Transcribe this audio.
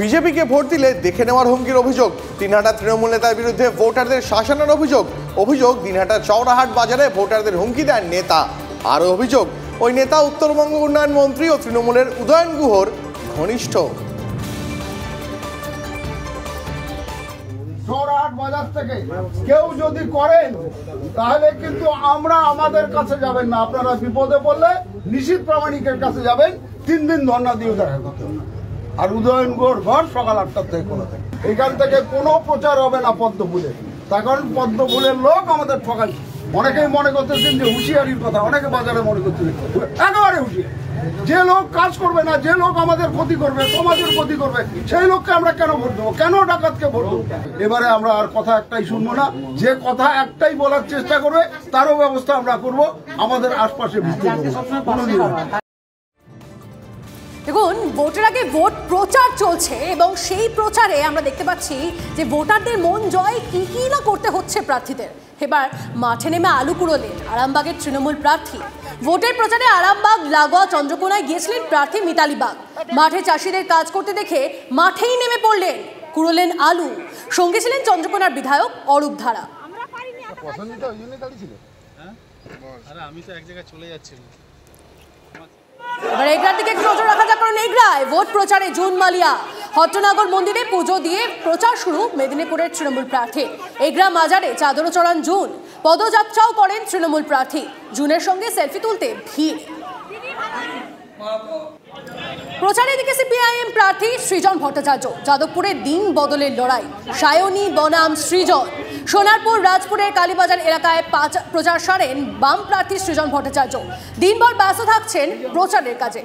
বিজেপিকে ভোট দিলে দেখে নেওয়ার হুমকির অভিযোগ। দিনহাটা তৃণমূল নেতার বিরুদ্ধে ভোটারদের শাসানোর অভিযোগ দিনহাটা চৌরাহাট বাজারে ভোটারদের হুমকি দেন নেতা। আরও অভিযোগ, ওই নেতা উত্তরবঙ্গ উন্নয়ন মন্ত্রী ও তৃণমূলের উদয়ন গুহর ঘনিষ্ঠ। চৌরাহাট বাজার থেকে কেউ যদি করেন তাহলে কিন্তু আমরা আমাদের কাছে যাবেন না, আপনারা বিপদে পড়লে নিশীথ প্রামাণিকের কাছে যাবেন, 3 দিন ধর্ণা দিয়ে দেখা করতে হবে। আর উদয়ন গুহর ঘর সকাল 8টা থেকে খোলা থাকে। এখান থেকে কোনো প্রচার হবে না পদ্মফুলের, তার কারণ পদ্মফুলের লোক আমাদের ঠকাচ্ছে। অনেকেই মনে করতেছেন যে হুঁশিয়ারির কথা, অনেকে বাজারে মনে করতেছেন একেবারে হুঁশিয়ারি। যে লোক কাজ করবে না, যে লোক আমাদের ক্ষতি করবে, সমাজের ক্ষতি করবে, সেই লোককে আমরা কেন ভোট দেবো? কেন ডাকাতকে ভোট দেবো? এবারে আমরা আর কথা একটাই শুনবো না, যে কথা একটাই বলার চেষ্টা করবে তারও ব্যবস্থা আমরা করব। আমাদের আশপাশে ভিত্তি কোনোদিন। দেখুন, ভোটের আগে ভোট প্রচার চলছে এবং সেই প্রচারে আমরা দেখতে পাচ্ছি যে ভোটারদের মন জয় কি না করতে হচ্ছে প্রার্থীদের। এবার মাঠে নেমে আলু কুড়োলেন আরামবাগের তৃণমূল প্রার্থী। ভোটের প্রচারে আরামবাগ লাগোয়া চন্দ্রকোনায় গিয়েছিলেন প্রার্থী মিতালি বাগ। মাঠে চাষিদের কাজ করতে দেখে মাঠেই নেমে পড়লেন, কুড়োলেন আলু। সঙ্গে ছিলেন চন্দ্রকোনার বিধায়ক অরূপ ধারা। আমি তো এক জায়গায় চলে যাচ্ছিলাম। এবার এগরার দিকে নজর রাখা যাক, কারণ এগরায় ভোট প্রচারে জুন মালিয়া। হট্টনাগর মন্দিরে পুজো দিয়ে প্রচার শুরু মেদিনীপুরের তৃণমূল প্রার্থী। এগরা মাজারে চাদরও চড়ান জুন, পদযাত্রাও করেন তৃণমূল প্রার্থী। জুনের সঙ্গে সেলফি তুলতে ভিড়। প্রচারে দিকে সিপিআইএম প্রার্থী সৃজন ভট্টাচার্য। যাদবপুরে দিন বদলের লড়াই, সায়নী বনাম সৃজন। সোনারপুর রাজপুরের কালীবাজার এলাকায় প্রচার সারেন বাম প্রার্থী সৃজন ভট্টাচার্য। দিনভর ব্যস্ত থাকছেন প্রচারের কাজে।